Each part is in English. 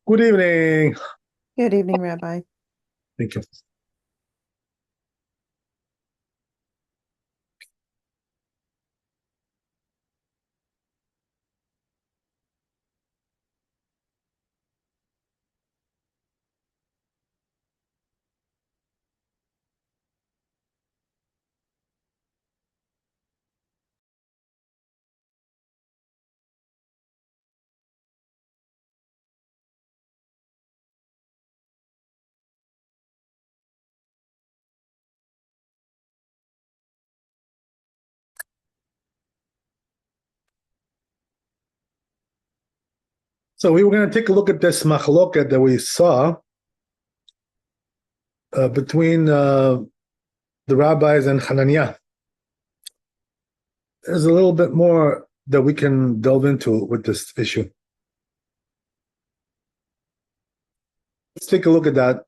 Good evening. Good evening, Rabbi. Thank you. So we were going to take a look at this machloket that we saw between the rabbis and Hananiah. There's a little bit more that we can delve into with this issue. Let's take a look at that.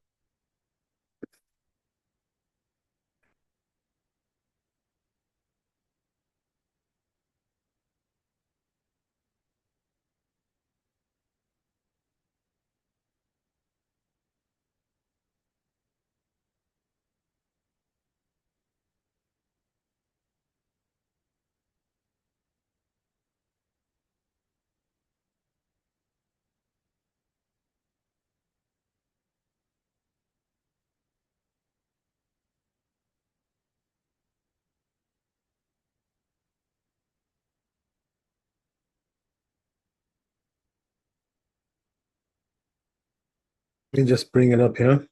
Let me just bring it up here.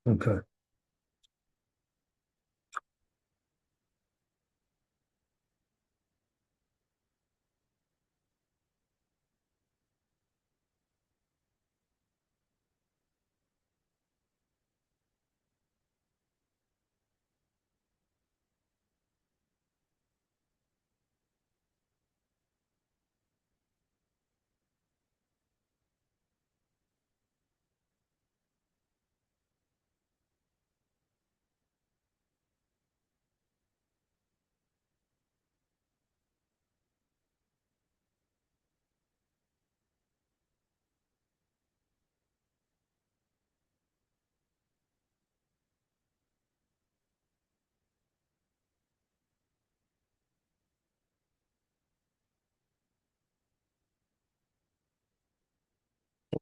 Okay.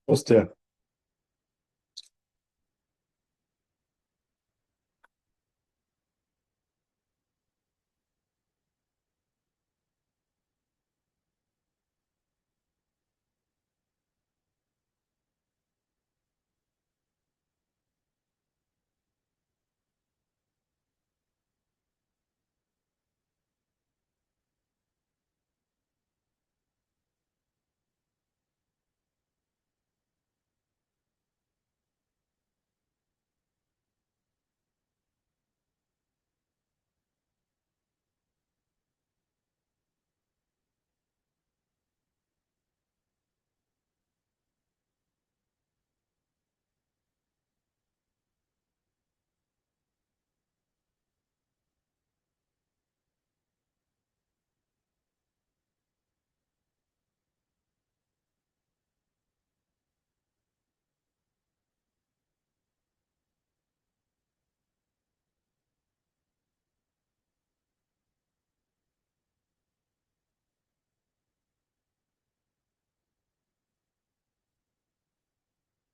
Almost there.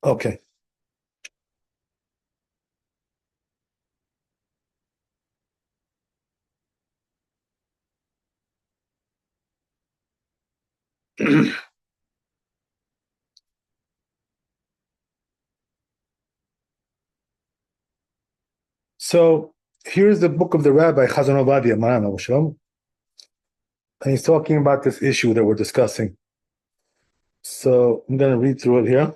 Okay. So here's the book of the Rabbi Chazon Ovadia, Maran Shalom, and he's talking about this issue that we're discussing. So I'm going to read through it here.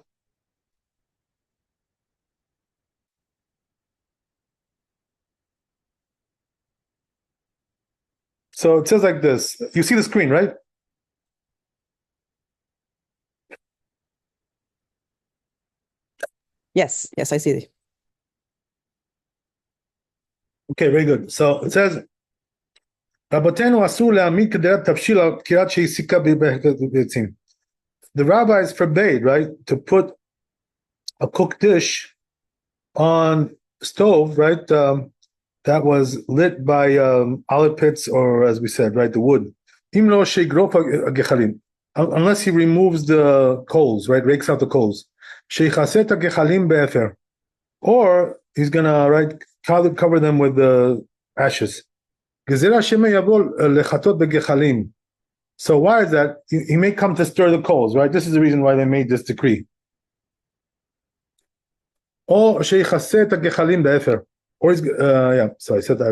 So it says like this. You see the screen, right? Yes, I see it. Okay, very good. So it says, רבותינו אסור להעמיד כדרת תבשיל על קריאת שהסיכה בביצים. The rabbis forbade, right, to put a cooked dish on stove, right, that was lit by olive pits, or as we said, right, the wood. אם לא שיגרוף הגחלים, unless he removes the coals, right, rakes out the coals. שיכסה את הגחלים באפר, or he's gonna, right, cover them with the ashes. גזירה שמא יבוא לחטות בגחלים. So why is that? He may come to stir the coals, right? This is the reason why they made this decree. או שיכסה את הגחלים באפר. Or he's, yeah, so I said that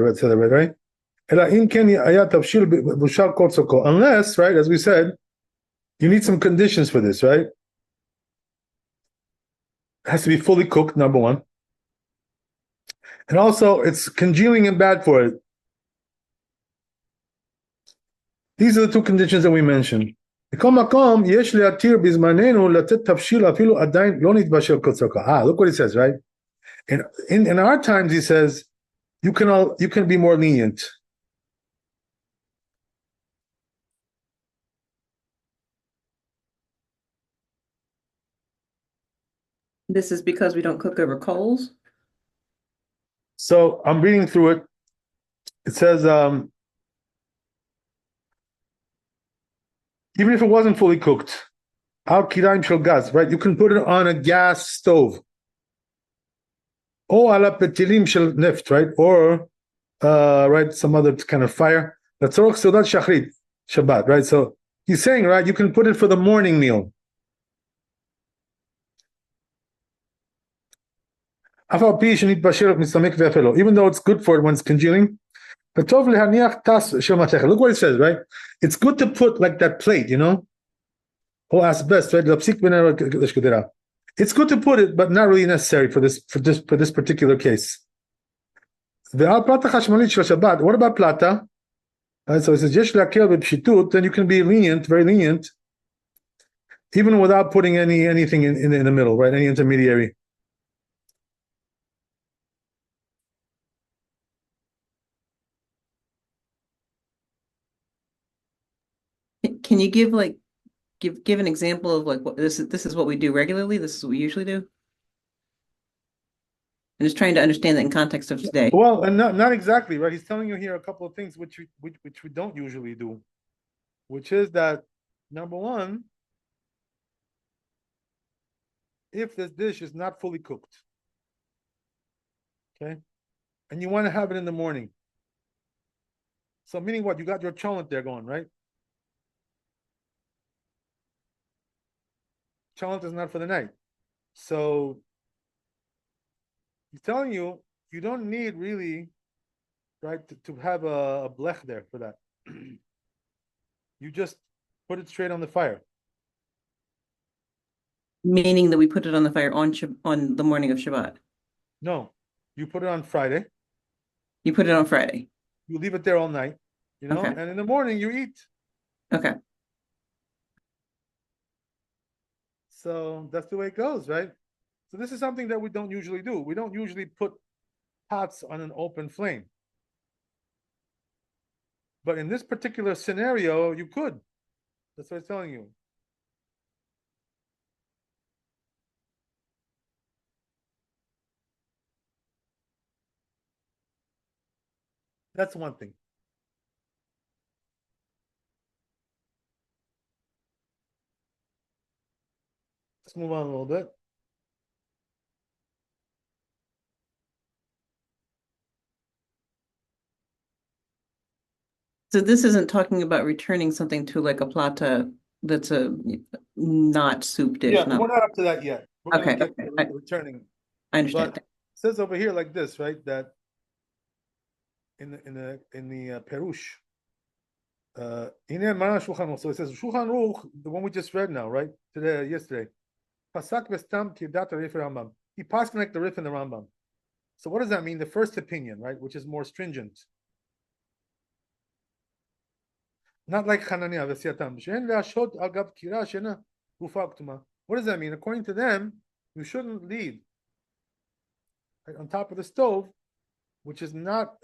right? אלא אם כן היה תבשיל בושל כל צורכו. Unless, right, as we said, you need some conditions for this, right? It has to be fully cooked, number one. And also, it's congealing and bad for it. These are the two conditions that we mentioned. בכל מקום, יש להתיר בזמננו לתת תבשיל אפילו עדיין לא נתבשל כל צורכו. Look what he says, right? In our times, he says, you can be more lenient. This is because we don't cook over coals? So I'm reading through it. It says, even if it wasn't fully cooked, al kiraim shel gas, right? You can put it on a gas stove. Or ala petilim shel neft, right? Or, right, some other kind of fire. Latzorach seudat shachrit, Shabbat, right? So he's saying, right, you can put it for the morning meal. Even though it's good for it when it's congealing. Look what it says, right? It's good to put like that plate, you know? Or asbest, right? It's good to put it, but not really necessary for this particular case. What about plata? So it says, then you can be lenient, very lenient, even without putting anything in the middle, right? Any intermediary. Can you give an example of like what this is what we do regularly? This is what we usually do? I'm just trying to understand that in context of today. Well, and not exactly, right? He's telling you here a couple of things which we don't usually do, which is that number one, if this dish is not fully cooked, okay, and you want to have it in the morning. So meaning what? You got your cholent there going, right? Cholent is not for the night. So he's telling you don't need really, right, to have a blech there for that. You just put it straight on the fire. Meaning that we put it on the fire on the morning of Shabbat. No, you put it on Friday. You put it on Friday. You leave it there all night, you know, Okay. and in the morning you eat. Okay. So that's the way it goes, right? So this is something that we don't usually do. We don't usually put pots on an open flame. But in this particular scenario, you could. That's what I'm telling you. That's one thing. Let's move on a little bit. So this isn't talking about returning something to like a plata that's a not soup dish. Yeah, we're not up to that yet. We're going to Okay, get okay. to returning. I understand. But it says over here like this, right? That in the Perush, so it says Shulchan Aruch, the one we just read now, right? Yesterday. Pasak vestam kidat Rif Rambam. He passed like the Rif in the Rambam. So what does that mean? The first opinion, right, which is more stringent. Not like Hananiah v'siatam. She'en ve'ashot al gav kira shena gufa ktuma. What does that mean? According to them, you shouldn't leave right, on top of the stove, which is not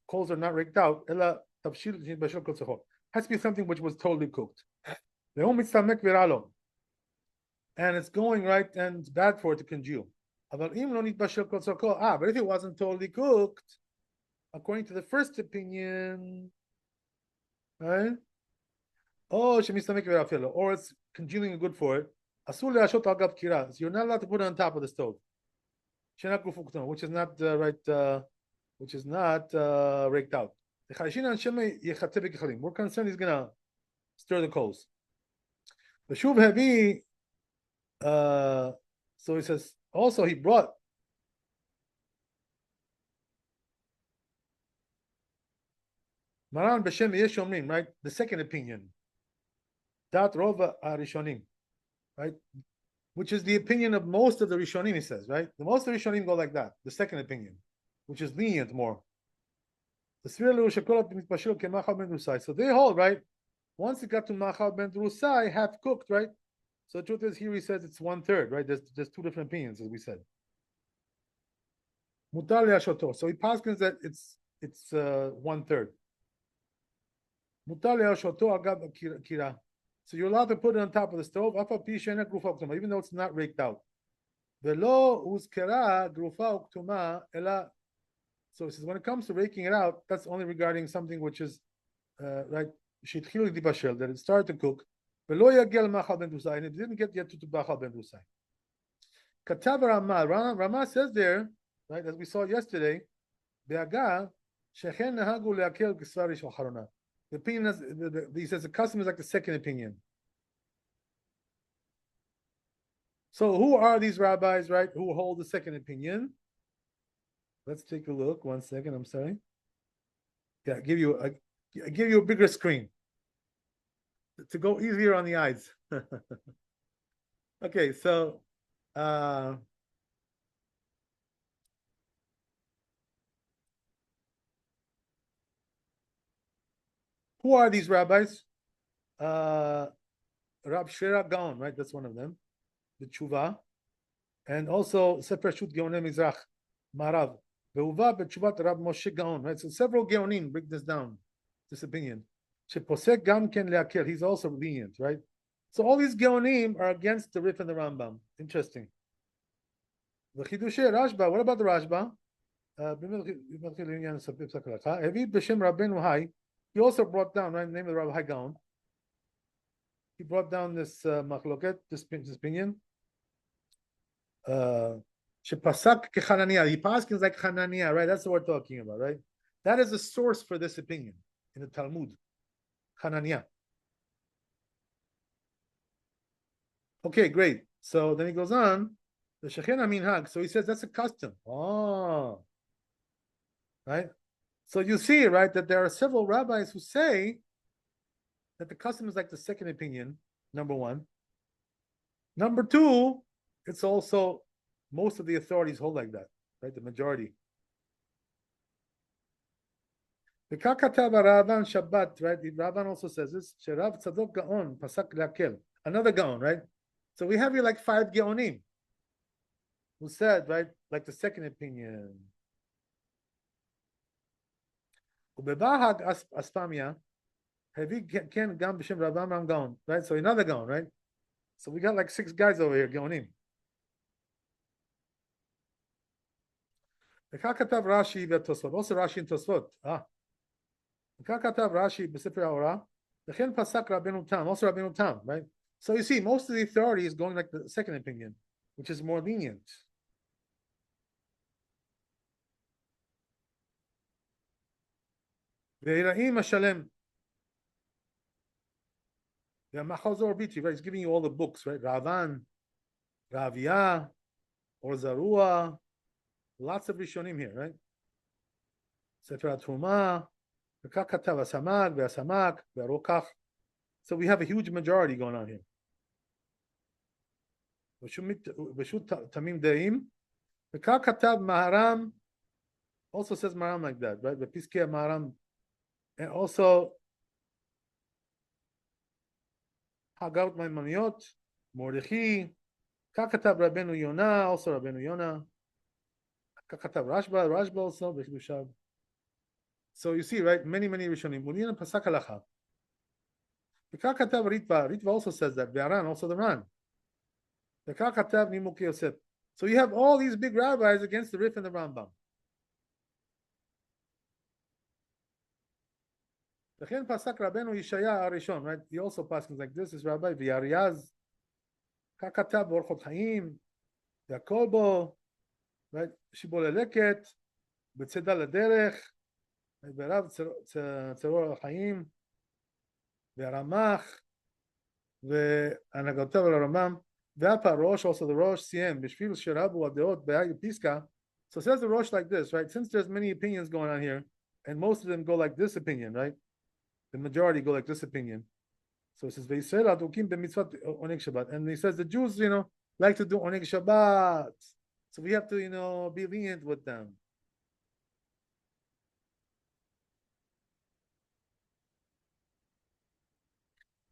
coals are not raked out. Ela tabshil bashil kol tzachot. Has to be something which was totally cooked. Le'om mitzamek viralo, and it's going right and it's bad for it to congeal. But if it wasn't totally cooked, according to the first opinion, right? Oh, or it's congealing good for it. So you're not allowed to put it on top of the stove, which is not right, which is not raked out. We're concerned he's gonna stir the coals. The shuv heavy. So he says also he brought Maran b'shem Yeshomrim, right? The second opinion. Dat rova arishonim, right? Which is the opinion of most of the Rishonim, he says, right? The most of the Rishonim go like that, the second opinion, which is lenient more. So they hold, right? Once it got to Machal ben Drusai, half cooked, right? So the truth is, here he says it's 1/3, right? There's two different opinions, as we said. So he passes that it's 1/3. So you're allowed to put it on top of the stove, even though it's not raked out. So he says when it comes to raking it out, that's only regarding something which is right, that it started to cook. And it didn't get yet to Machal ben Drusai. Katav Rama says there, right, as we saw yesterday, the opinion is, he says the custom is like the second opinion. So who are these rabbis, right, who hold the second opinion? Let's take a look. 1 second. I'm sorry. Yeah, give you a bigger screen to go easier on the eyes. Okay, so who are these rabbis? Rab Shira Gaon, right? That's one of them. The Tshuva, and also Sefer Shut Geonim Mizrach Marav. Ve'uva b'tshuvat Rab Moshe Gaon, right? So several Geonim break this down, this opinion. Sheposek Gam Ken Leakel, he's also lenient, right? So all these Geonim are against the Rif and the Rambam. Interesting. The Chidushe Rashba, what about the Rashba? He also brought down, right, the name of the Rabbi Gaon. He brought down this machloket, this opinion. Shepasak kechananiah. He paskins like Hananiah, right? That's what we're talking about, right? That is the source for this opinion in the Talmud. Hananiah. Okay, great. So then he goes on. The Shechina minhag. So he says that's a custom. Oh, right. So you see, right, that there are several rabbis who say that the custom is like the second opinion. Number one. Number two, it's also most of the authorities hold like that, right? The majority. The Kakatav Ravan Shabbat, right? The Ravan also says this. Sherav Tzadok Gaon Pasak Lakel. Another Gaon, right? So we have here like 5 Gaonim who said, right, like the second opinion. Ubebahag Aspamia, Hevi Ken Gam B'Shem Ravam Gaon, right? So another Gaon, right? So we got like 6 guys over here, Gaonim. The Kakatav Rashi v'Tosfot, also Rashi and Tosfot. The Kakatav Rashi b'Sefer HaOrah, the Chen Pasak Rabbeinu Tam, also Rabbeinu Tam, right? So you see, most of the authority is going like the second opinion, which is more lenient. Ve'ira'im Hashalem, Yeah, Machazor Biti, right? He's giving you all the books, right? Ravan, Ravia, or Zarua, lots of Rishonim here, right? Sefer Truma, Katav Asamak, Ve'asamak, Ve'arokach. So we have a huge majority going on here. V'shut Tamim Deim. Katav Maharam also says Maharam like that, right? The Piskei Maharam, and also Hagot Maimoniot, Mordechai, Kakatab Rabbeinu Yonah, also Rabbeinu Yonah, Kakatab Rashba also, Bechdushab. So you see, right? Many Rishonim. Mulina Pasak Halacha. The Kakatab Ritva also says that. Ve'aran, also the Ran. The Kakatab Nimuki Yosef. So you have all these big rabbis against the Rif and the Rambam. L'chen Pasak Rabbeinu Yishaya Arishon, right? He also passes like this. Is Rabbi V'Yariaz, Kakatab Orchot Chaim, Yakolbo, right? Shibol Eleket, B'Tzedal Derech, B'Rav Tzeror Chaim, V'Aramach, V'Anagotav Rambam, V'Apa Rosh, also the Rosh Siem, B'Shvil Sherabu Adeot B'Ayu Piska. So says the Rosh like this, right? Since there's many opinions going on here, and most of them go like this opinion, right? The majority go like this opinion. So it says V'Yisrael Adukim B'Mitzvot Oneg Shabbat, and he says the Jews, like to do Oneg Shabbat, so we have to, be lenient with them.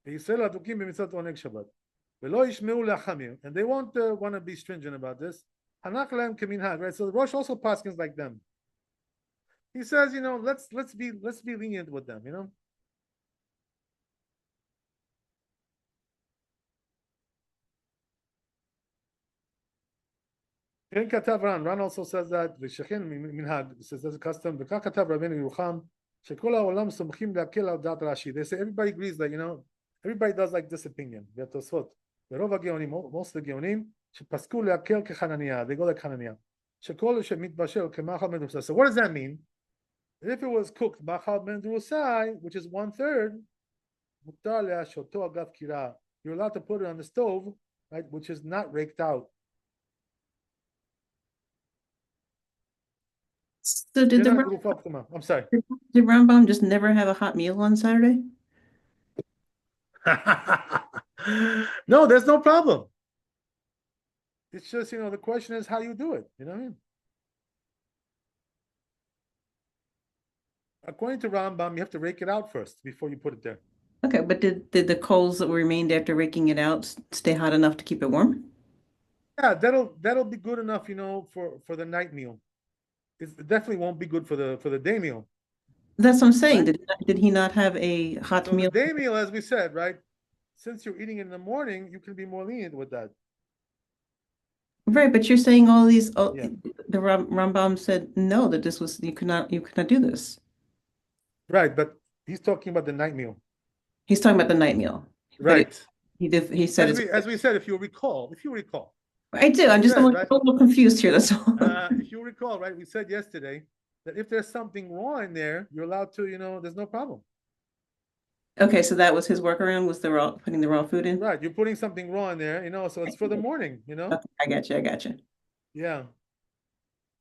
V'Yisrael Adukim B'Mitzvot Oneg Shabbat, V'Lo Yishmeu La'Chamir, and they won't want to be stringent about this. Hanach Lehem Keminhag, right? So the Rosh also paskins like them. He says, let's be lenient with them, Ran also says that V'Shechin Minhag says there's a custom. V'Kach Katav Rabbeinu Yerucham Shekol HaOlam Somchim Le'akel Al Dat Rashi. They say everybody agrees that everybody does like this opinion. V'Tosfot V'Rov HaGeonim, most of the Geonim Shepasku Le'akel KeChananiah. They go like Hananiah. Shekol Shemitbashel KeMachal Medusai. So what does that mean? If it was cooked Machal Medusai, which is 1/3, Mutar Le'ashoto Agav Kira. You're allowed to put it on the stove, right, which is not raked out. So did I'm sorry. Did Rambam just never have a hot meal on Saturday? No, there's no problem. It's just, the question is how you do it. You know what I mean? According to Rambam, you have to rake it out first before you put it there. Okay, but did the coals that remained after raking it out stay hot enough to keep it warm? Yeah, that'll be good enough, for the night meal. It definitely won't be good for the day meal. That's what I'm saying. Right? Did he not have a hot meal? The day meal, as we said, right? Since you're eating in the morning, you can be more lenient with that. Right, but you're saying all these. The Rambam said no, that this was you could not do this. Right, but he's talking about the night meal. He's talking about the night meal. Right. He said as we said, if you recall. I do. I'm just a little confused here. That's all. If you recall, right, we said yesterday that if there's something raw in there, you're allowed to, there's no problem. Okay, so that was his workaround, was putting the raw food in? Right, you're putting something raw in there, so it's for the morning, Okay, I got you. Yeah.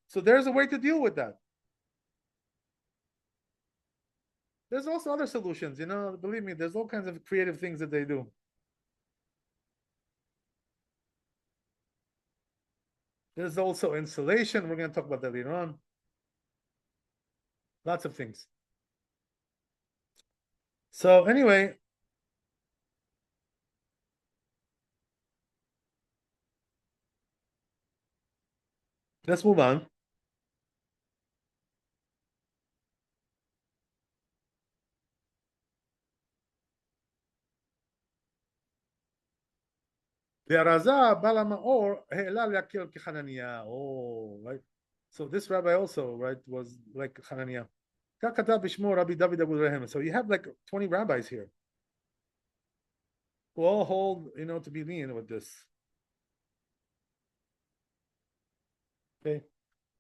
So there's a way to deal with that. There's also other solutions, believe me, there's all kinds of creative things that they do. There's also insulation. We're going to talk about that later on. Lots of things. So anyway, let's move on. Oh, right. So this rabbi also, right, was like Hananiah. So you have like 20 rabbis here who all hold, to be lenient with this. Okay.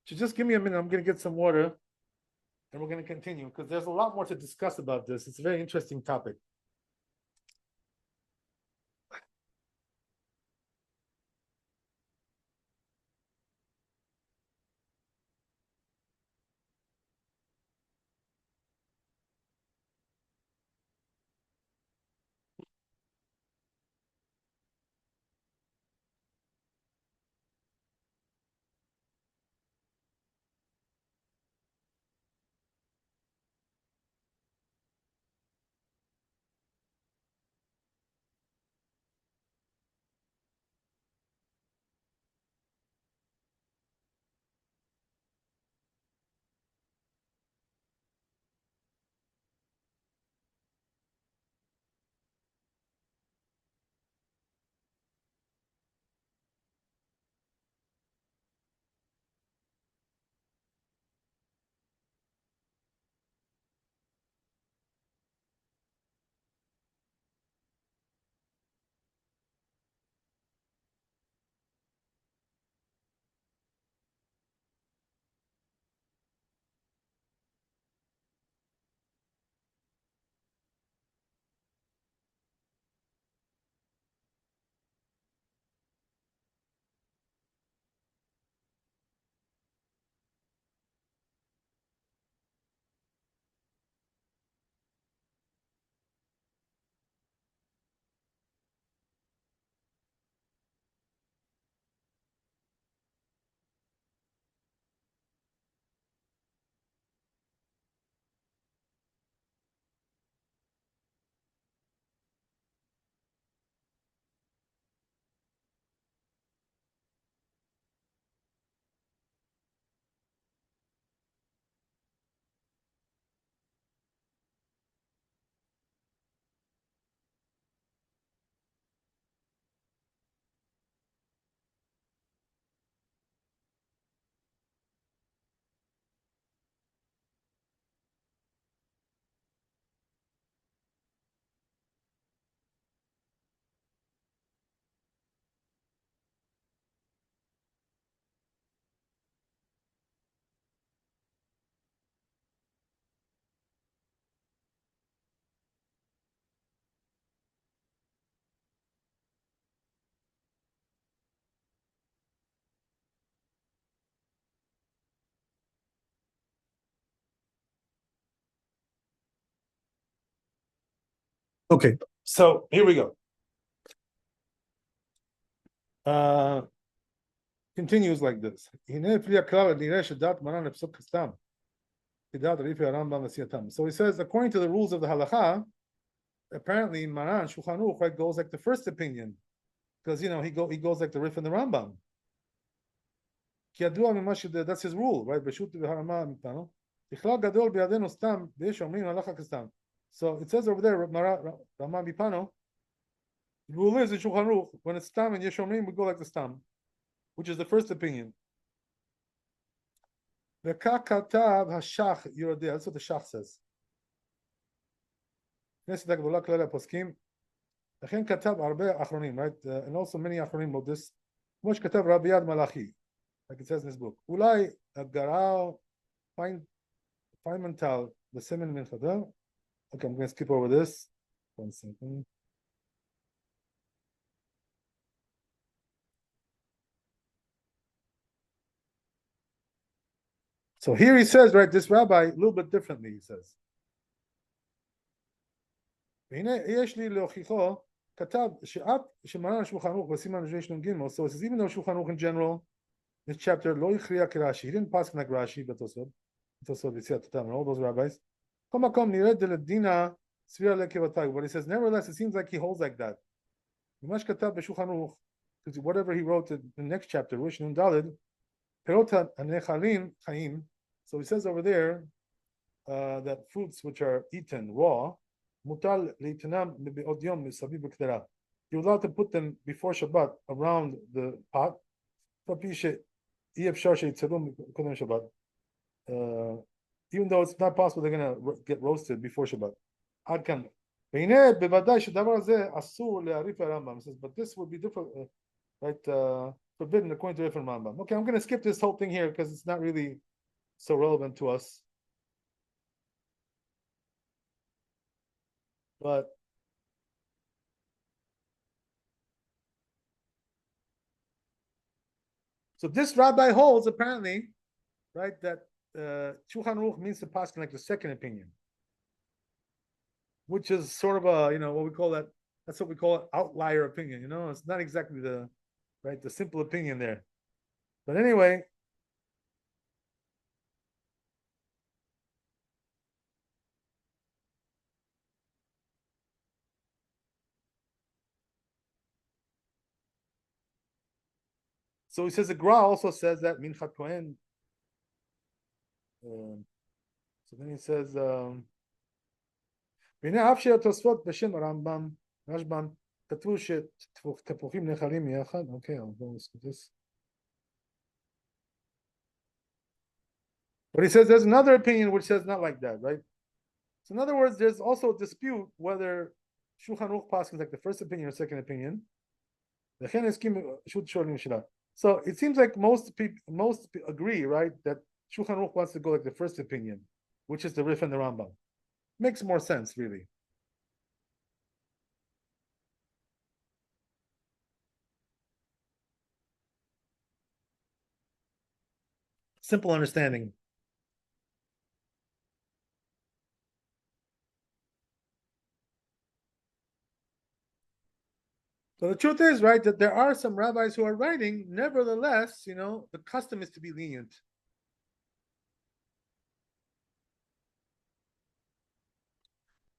So just give me a minute. I'm going to get some water and we're going to continue because there's a lot more to discuss about this. It's a very interesting topic. Okay, so here we go. Continues like this. So he says, according to the rules of the halacha, apparently Maran Shulchan Aruch goes like the first opinion, because he goes like the Rif and the Rambam. That's his rule, right? So it says over there, Rama Bipano, the rule is in Shulchan Aruch, when it's Stam and Yeshomrim, we go like the Stam, which is the first opinion. That's what the Shach says. Right? And also many Achronim wrote this. Like it says in this book. Ulai Garao Feinmental the Semen Minchadel. Okay, I'm going to skip over this. 1 second. So here he says, right, this rabbi, a little bit differently, he says. So it says, even though Shulchan Aruch in general, this chapter, he didn't pass like Rashi, but also all those rabbis. But he says, nevertheless, it seems like he holds like that. Because whatever he wrote in the next chapter, Rish Nun Dalid, so he says over there that fruits which are eaten raw, you're allowed to put them before Shabbat around the pot. Even though it's not possible they're going to get roasted before Shabbat. Says, but this would be different, right? Forbidden according to different Rambam. Okay, I'm going to skip this whole thing here because it's not really so relevant to us. But so this rabbi holds apparently, right, that Shulchan Aruch means to pass like the second opinion, which is sort of a what we call that. That's what we call an outlier opinion. It's not exactly the simple opinion there. But anyway. So he says the Gra also says that Minchat Kohen. So then he says, okay, I'll go with this. But he says there's another opinion which says not like that, right? So in other words, there's also a dispute whether Shulchan Aruch passes like the first opinion or second opinion. So it seems like most people agree, right, that Shulchan Aruch wants to go like the first opinion, which is the Rif and the Rambam. Makes more sense, really. Simple understanding. So the truth is, right, that there are some rabbis who are writing, nevertheless, the custom is to be lenient.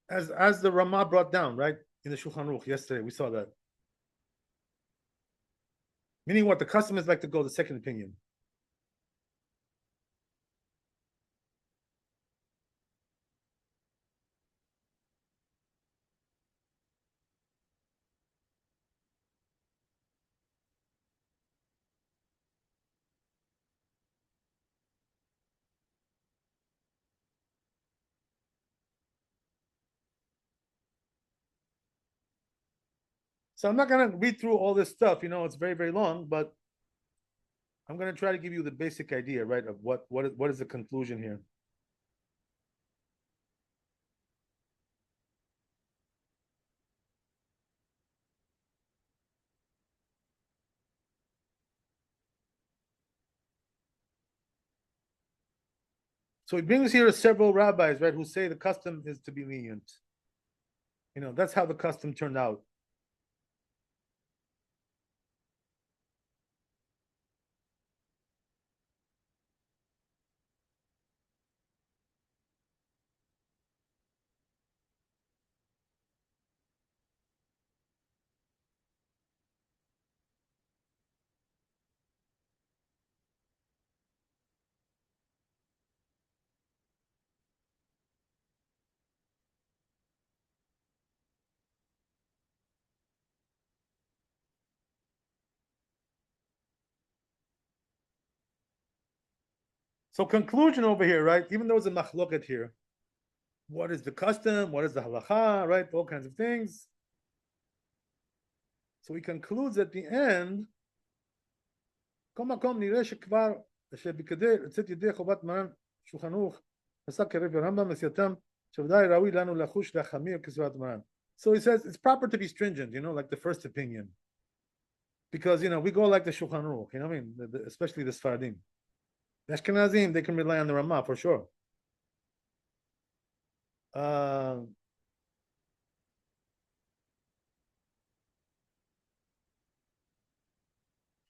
As the Ramah brought down, right, in the Shulchan Aruch yesterday, we saw that. Meaning what? The custom is like to go the second opinion. So I'm not going to read through all this stuff. It's very, very long, but I'm going to try to give you the basic idea, right, of what is the conclusion here. So he brings here several rabbis, right, who say the custom is to be lenient. That's how the custom turned out. So conclusion over here, right? Even though it's a machloket here, what is the custom? What is the halacha, right? All kinds of things. So he concludes at the end, כל מקום נראה שכבר, שבכדי לצאת ידי חובת מרן שולחן ערוך, עשה כרב הרמב"ם מסייתם, שוודאי ראוי לנו לחוש להחמיר כסביבת מרן. So he says it's proper to be stringent, like the first opinion. Because, we go like the Shulchan Aruch, I mean, especially the Sfaradim. The Ashkenazim, they can rely on the Ramah for sure. And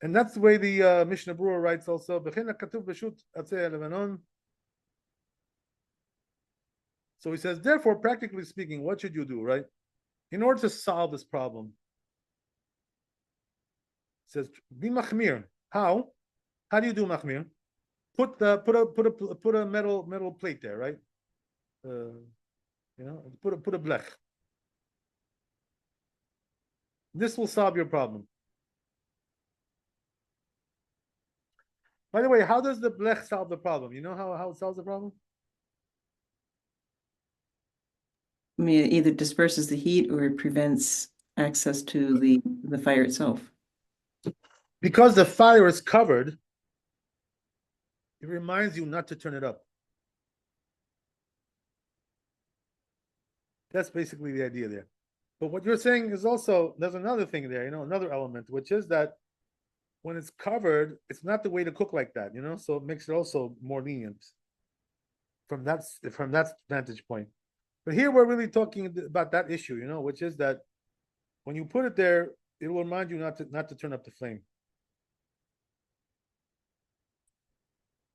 that's the way the Mishnah Berurah writes also. So he says, therefore, practically speaking, what should you do, right? In order to solve this problem, it says, be machmir. How? How do you do machmir? Put a metal plate there, right? Put a blech. This will solve your problem. By the way, how does the blech solve the problem? You know how it solves the problem? I mean, it either disperses the heat or it prevents access to the fire itself. Because the fire is covered, it reminds you not to turn it up. That's basically the idea there. But what you're saying is also, there's another thing there, another element, which is that when it's covered, it's not the way to cook like that, so it makes it also more lenient from that vantage point. But here we're really talking about that issue, which is that when you put it there, it will remind you not to turn up the flame.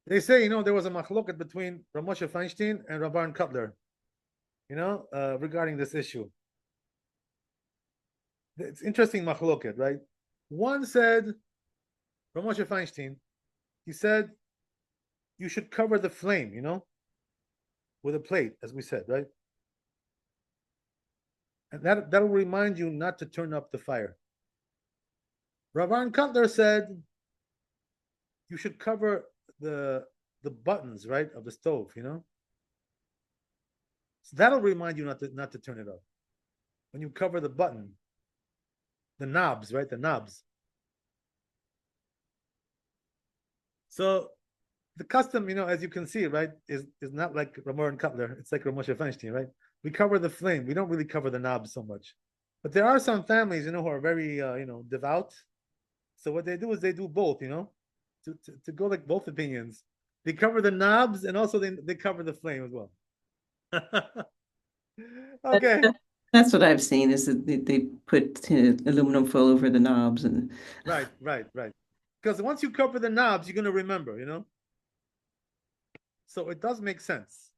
They say, there was a machloket between Rav Moshe Feinstein and Rabbi Cutler, regarding this issue. It's interesting machloket, right? One said, Rav Moshe Feinstein, he said, you should cover the flame, with a plate, as we said, right? And that'll remind you not to turn up the fire. Rabbi Cutler said, you should cover the buttons, right, of the stove, So that'll remind you not to turn it up. When you cover the button, the knobs, right, the knobs. So the custom, as you can see, right, is not like Ramon Cutler. It's like Rav Moshe Feinstein, right? We cover the flame. We don't really cover the knobs so much. But there are some families, who are very, devout. So what they do is they do both, to go like both opinions. They cover the knobs and also they cover the flame as well. Okay. That's what I've seen is that they put aluminum foil over the knobs and. Right. Because once you cover the knobs, you're going to remember, So it does make sense.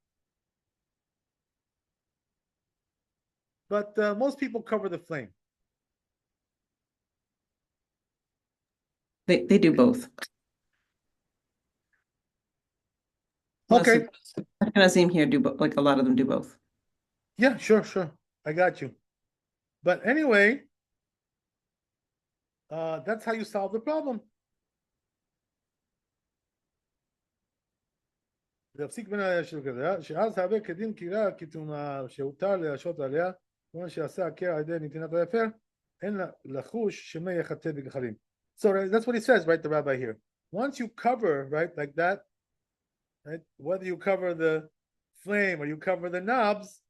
But most people cover the flame. They do both. Okay. Ashkenazim here do like a lot of them do both. Yeah, sure. I got you. But anyway, that's how you solve the problem. להפסיק בין הישיר כזה, שאז הרבה כדין קירה כתומה שהותר להשעות עליה, כמו שעשה הקרע על ידי נתינת היפר, אין לחוש שמא יחטא בגחלים. So that's what he says, right, the rabbi here. Once you cover, right, like that, right, whether you cover the flame or you cover the knobs,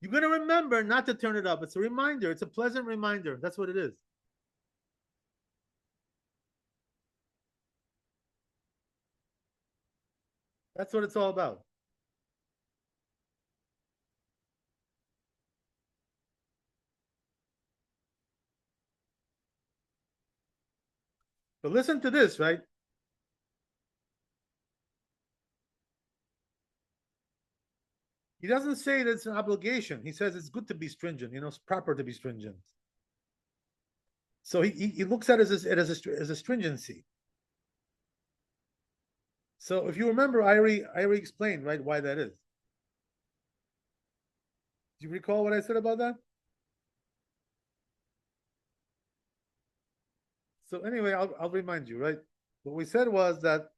you're going to remember not to turn it up. It's a reminder. It's a pleasant reminder. That's what it is. That's what it's all about. But listen to this, right? He doesn't say that it's an obligation. He says it's good to be stringent. It's proper to be stringent. So he looks at it as a stringency. So if you remember, I already explained, right, why that is. Do you recall what I said about that? So anyway, I'll remind you, right? What we said was that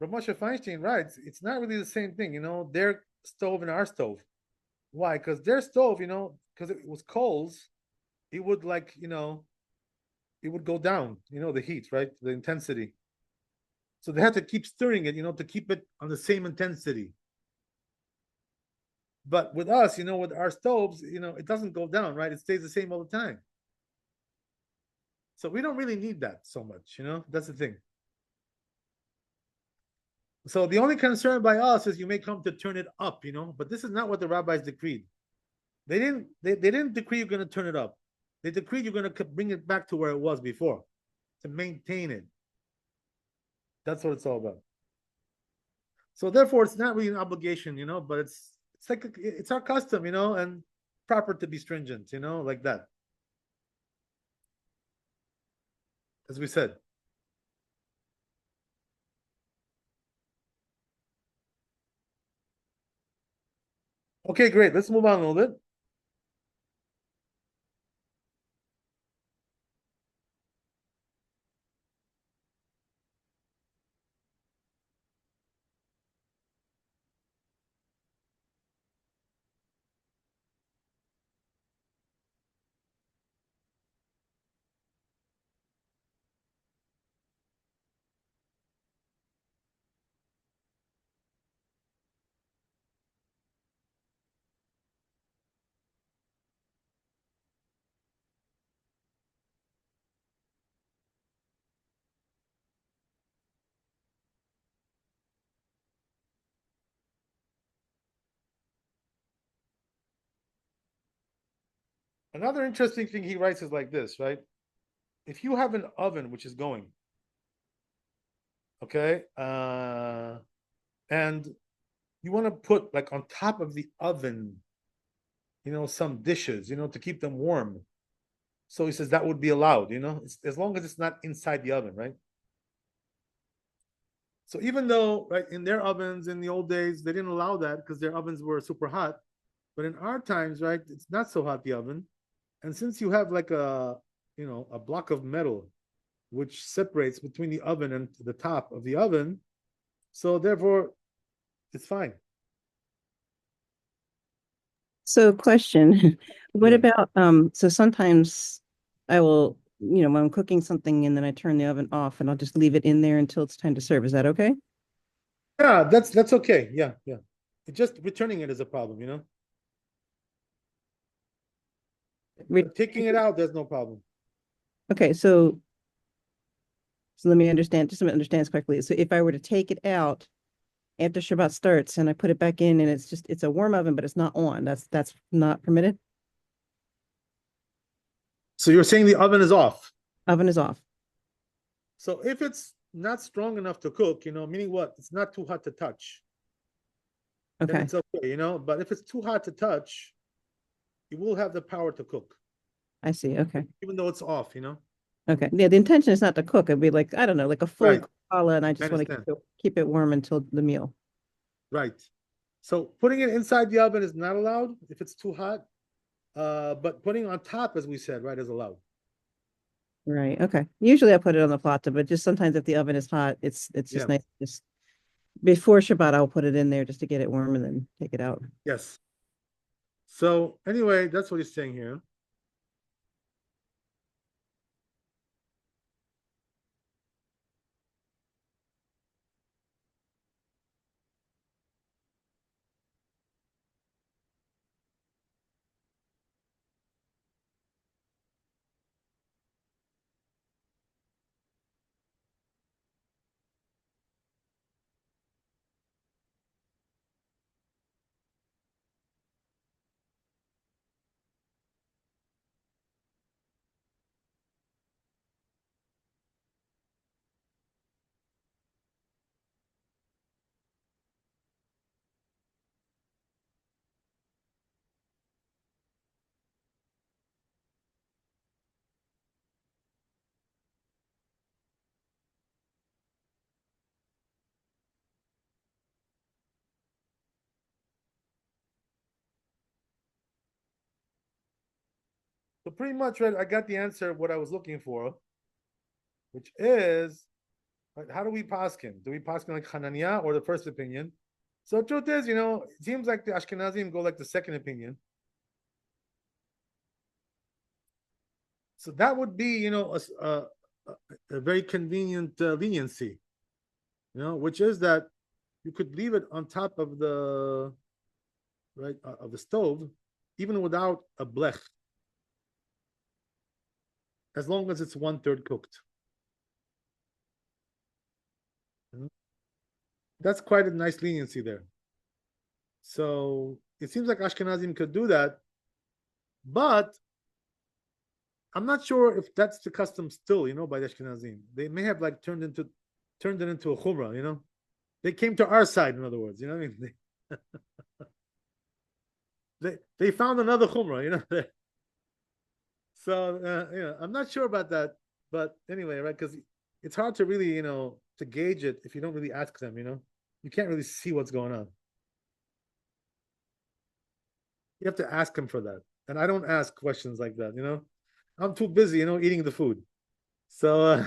Moshe Feinstein writes, it's not really the same thing, their stove and our stove. Why? Because their stove, because it was coals, it would it would go down, the heat, right? The intensity. So they had to keep stirring it, to keep it on the same intensity. But with us, with our stoves, it doesn't go down, right? It stays the same all the time. So we don't really need that so much, That's the thing. So the only concern by us is you may come to turn it up, but this is not what the rabbis decreed. They didn't decree you're going to turn it up. They decreed you're going to bring it back to where it was before, to maintain it. That's what it's all about. So therefore, it's not really an obligation, but it's like it's our custom, and proper to be stringent, like that. As we said. Okay, great. Let's move on a little bit. Another interesting thing he writes is like this, right? If you have an oven which is going, okay, and you want to put like on top of the oven, some dishes, to keep them warm. So he says that would be allowed, as long as it's not inside the oven, right? So even though, right, in their ovens in the old days, they didn't allow that because their ovens were super hot. But in our times, right, it's not so hot, the oven. And since you have like a block of metal which separates between the oven and the top of the oven, so therefore it's fine. So question, what Yeah. about so sometimes I will, when I'm cooking something and then I turn the oven off and I'll just leave it in there until it's time to serve. Is that okay? Yeah, that's okay. Yeah, yeah. It's just returning it is a problem, Re- But taking it out, there's no problem. Okay, so let me understand, just let me understand this correctly. So if I were to take it out after Shabbat starts and I put it back in and it's a warm oven, but it's not on, that's not permitted? So you're saying the oven is off. Oven is off. So if it's not strong enough to cook, meaning what? It's not too hot to touch, then Okay, it's okay, But if it's too hot to touch, it will have the power to cook, I see. Okay. even though it's off. Okay. Yeah, the intention is not to cook. It'd be like, I don't know, like a full Right. kala, and I I just want to understand. keep it warm until the meal. Right. So putting it inside the oven is not allowed if it's too hot. But putting on top, as we said, right, is allowed. Right. Okay. Usually I put it on the plata, but just sometimes if the oven is hot, it's Yeah. just nice. Just before Shabbat, I'll put it in there just to get it warm and then take it out. Yes. So anyway, that's what he's saying here. So pretty much, right, I got the answer of what I was looking for, which is, right, how do we paskin? Do we paskin like Hananiah or the first opinion? So the truth is, it seems like the Ashkenazim go like the second opinion. So that would be, a very convenient leniency, which is that you could leave it on top of the right of the stove, even without a blech, as long as it's 1/3 cooked. That's quite a nice leniency there. So it seems like Ashkenazim could do that, but I'm not sure if that's the custom still, by the Ashkenazim. They may have like turned it into a chumrah, They came to our side, in other words, what I mean? They found another chumrah, So I'm not sure about that, but anyway, right? Because it's hard to really, to gauge it if you don't really ask them, you can't really see what's going on. You have to ask them for that, and I don't ask questions like that. I'm too busy, eating the food. So,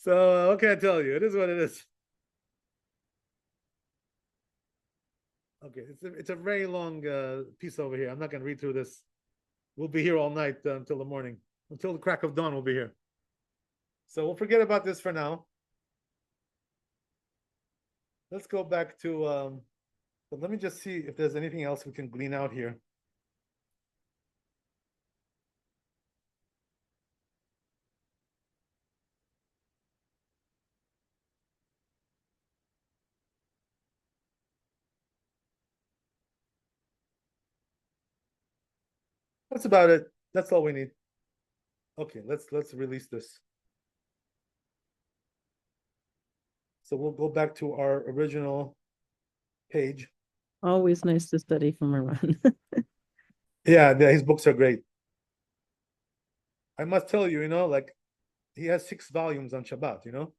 what can I tell you? It is what it is. Okay, it's a very long piece over here. I'm not going to read through this. We'll be here all night until the morning, until the crack of dawn. We'll be here. So we'll forget about this for now. Let's go back to. But let me just see if there's anything else we can glean out here. That's about it. That's all we need. Okay, let's release this. So we'll go back to our original page. Always nice to study from Iran. Yeah, his books are great. I must tell you, like he has 6 volumes on Shabbat,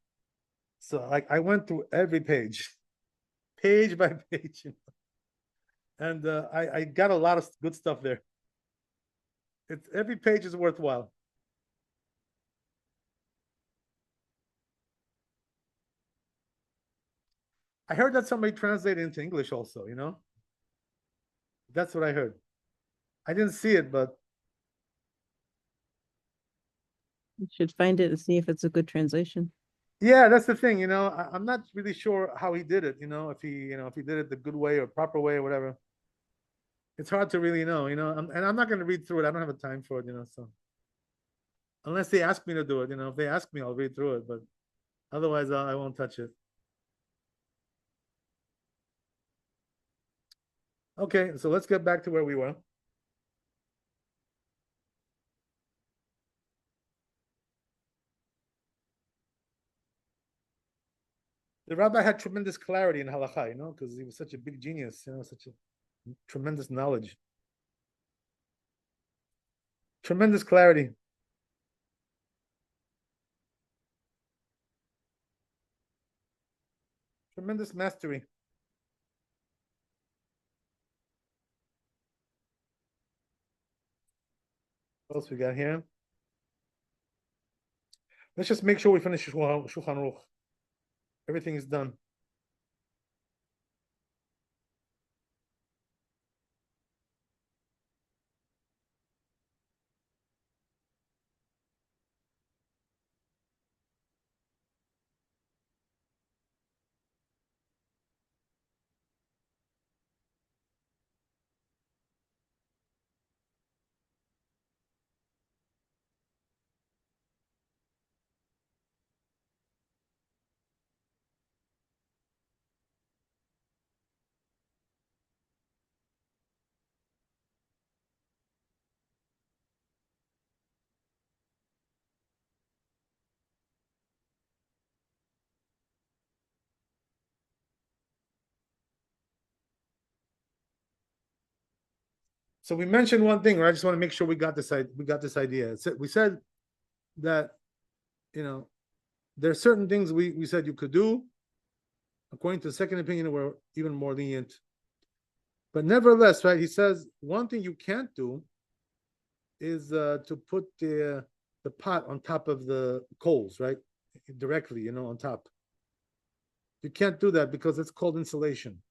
So like I went through every page by page, and I got a lot of good stuff there. Every page is worthwhile. I heard that somebody translated into English also. That's what I heard. I didn't see it, but You should find it and see if it's a good translation. yeah, that's the thing. I'm not really sure how he did it. If he did it the good way or proper way or whatever. It's hard to really know. And I'm not going to read through it. I don't have a time for it. So unless they ask me to do it, if they ask me, I'll read through it. But otherwise, I won't touch it. Okay, so let's get back to where we were. The rabbi had tremendous clarity in halakha, because he was such a big genius, such a tremendous knowledge. Tremendous clarity. Tremendous mastery. What else we got here? Let's just make sure we finish Shulchan Aruch. Everything is done. So we mentioned one thing, right? I just want to make sure we got this idea. We said that there are certain things we said you could do. According to the second opinion, we're even more lenient. But nevertheless, right, he says one thing you can't do is to put the pot on top of the coals, right? Directly, on top. You can't do that because it's called insulation.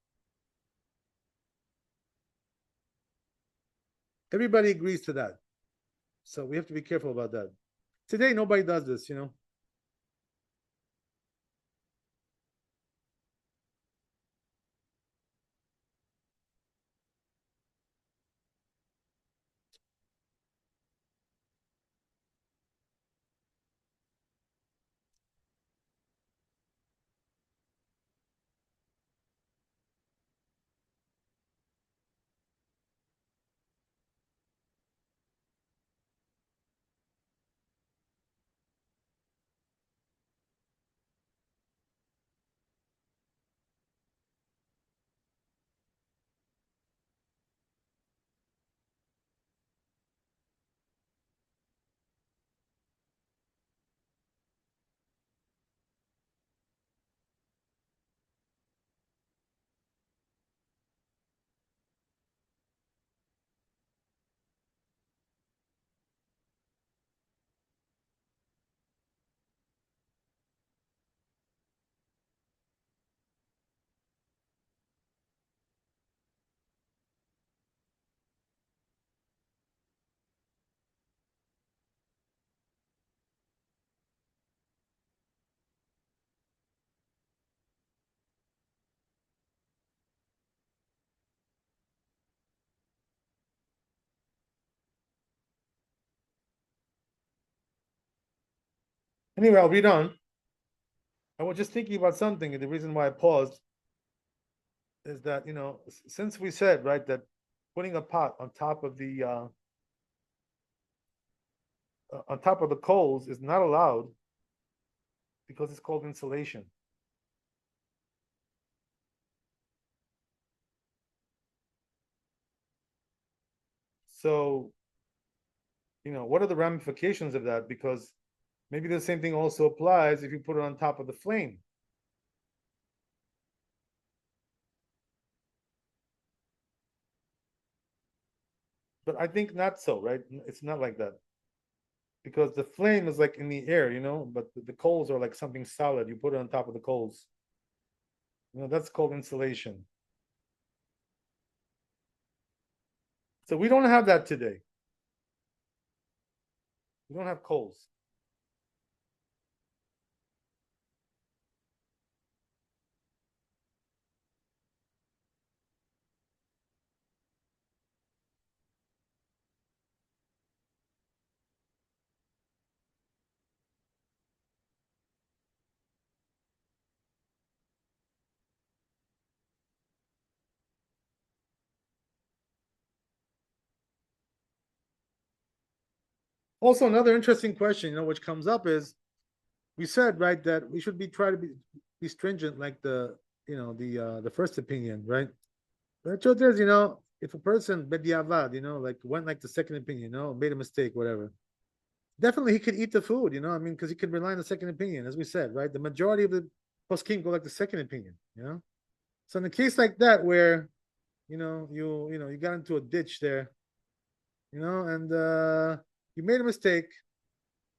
Everybody agrees to that. So we have to be careful about that. Today, nobody does this. Anyway, I'll read on. I was just thinking about something, and the reason why I paused is that since we said right that putting a pot on top of the coals is not allowed because it's called insulation. So, what are the ramifications of that? Because maybe the same thing also applies if you put it on top of the flame. But I think not so, right? It's not like that. Because the flame is like in the air, but the coals are like something solid. You put it on top of the coals. That's called insulation. So we don't have that today. We don't have coals. Also, another interesting question, which comes up is we said, right, that we should try to be stringent like the first opinion, right? But the truth is, if a person bediavad, like went like the second opinion, made a mistake, whatever, definitely he could eat the food, I mean, because he could rely on the second opinion, as we said, right? The majority of the poskim go like the second opinion. So in a case like that where you got into a ditch there, and you made a mistake.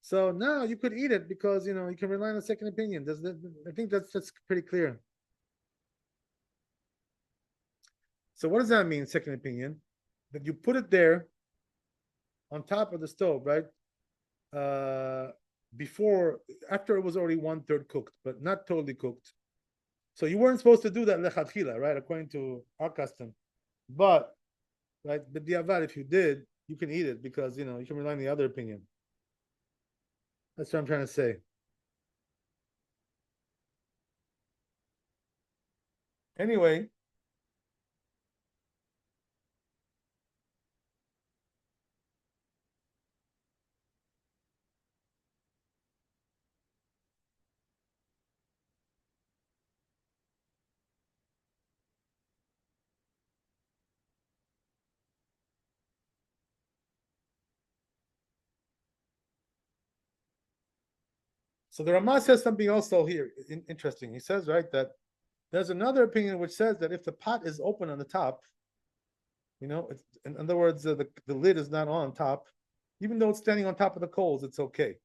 So now you could eat it because you can rely on a second opinion. I think that's pretty clear. So what does that mean, second opinion? That you put it there on top of the stove, right? Uh, before after it was already 1/3 cooked, but not totally cooked. So you weren't supposed to do that lechatchila, right? According to our custom. But right, but diavad, if you did, you can eat it because you can rely on the other opinion. That's what I'm trying to say. Anyway, so the Rama says something also here interesting. He says, right, that there's another opinion which says that if the pot is open on the top, You know, it's, in other words, the lid is not on top. Even though it's standing on top of the coals, it's okay.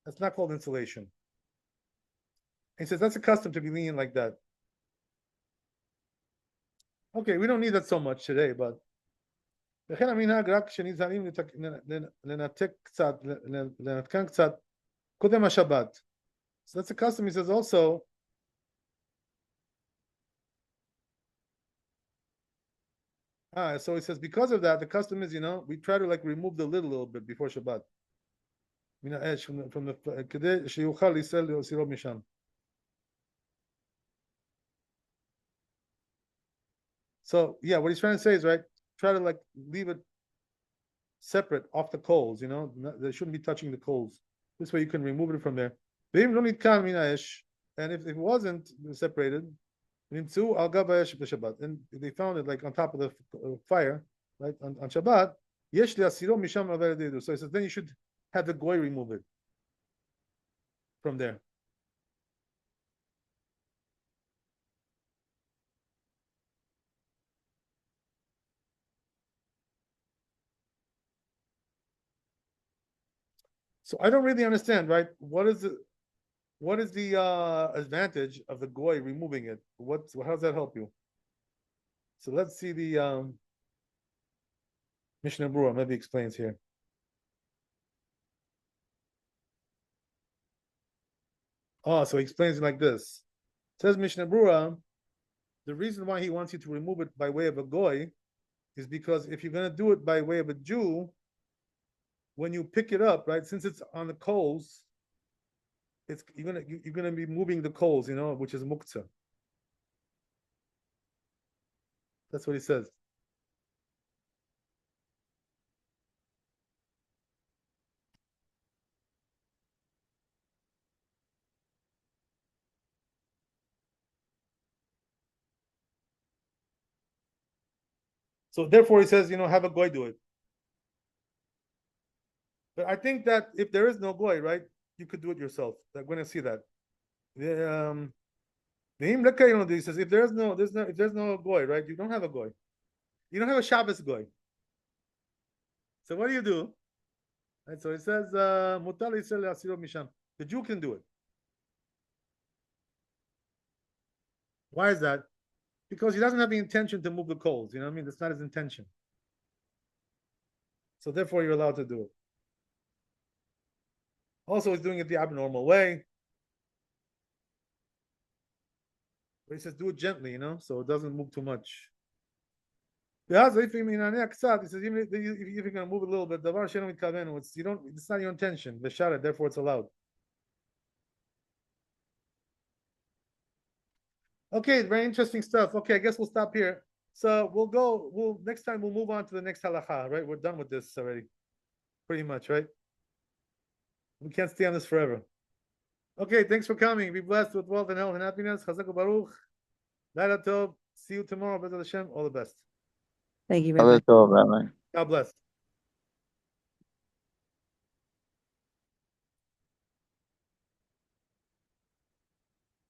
That's not called insulation. He says that's a custom to be leaning like that. Okay, we don't need that so much today, but לכן המנהג רק כשנזהרים לנתק קצת, לנתקן קצת קודם השבת. So that's a custom. He says also, so he says because of that, the custom is, you know, we try to like remove the lid a little bit before Shabbat. From the כדי שיוכל לישראל להוסירו משם. So yeah, what he's trying to say is, right, try to like leave it separate off the coals, you know, they shouldn't be touching the coals. This way you can remove it from there. And if it wasn't separated, and they found it like on top of the fire, right, on Shabbat, so he says then you should have the goy remove it from there. So I don't really understand, right? What is the advantage of the goy removing it? How does that help you? So let's see the Mishnah Berurah maybe explains here. Oh, so he explains it like this. It says Mishnah Berurah, the reason why he wants you to remove it by way of a goy is because if you're going to do it by way of a Jew, when you pick it up, right, since it's on the coals, you're gonna be moving the coals, you know, which is muktzah. That's what he says. So therefore, he says, you know, have a goy do it. But I think that if there is no goy, right, you could do it yourself. I'm going to see that. He says if there's no goy, right, you don't have a goy. You don't have a Shabbos goy. So what do you do? Right, so it says mutar Yisrael asiro misham. The Jew can do it. Why is that? Because he doesn't have the intention to move the coals. You know what I mean? That's not his intention. So therefore, you're allowed to do it. Also, he's doing it the abnormal way. But he says, do it gently, you know, so it doesn't move too much. He says, even if you're going to move a little bit, it's not your intention. Therefore, it's allowed. Okay, very interesting stuff. Okay, I guess we'll stop here. So next time we'll move on to the next halakha, right? We're done with this already. Pretty much, right? We can't stay on this forever. Okay, thanks for coming. Be blessed with wealth and health and happiness. Chazak Baruch. Laila Tov. See you tomorrow. B'ezrat Hashem. All the best. Thank you, Rabbi. God bless.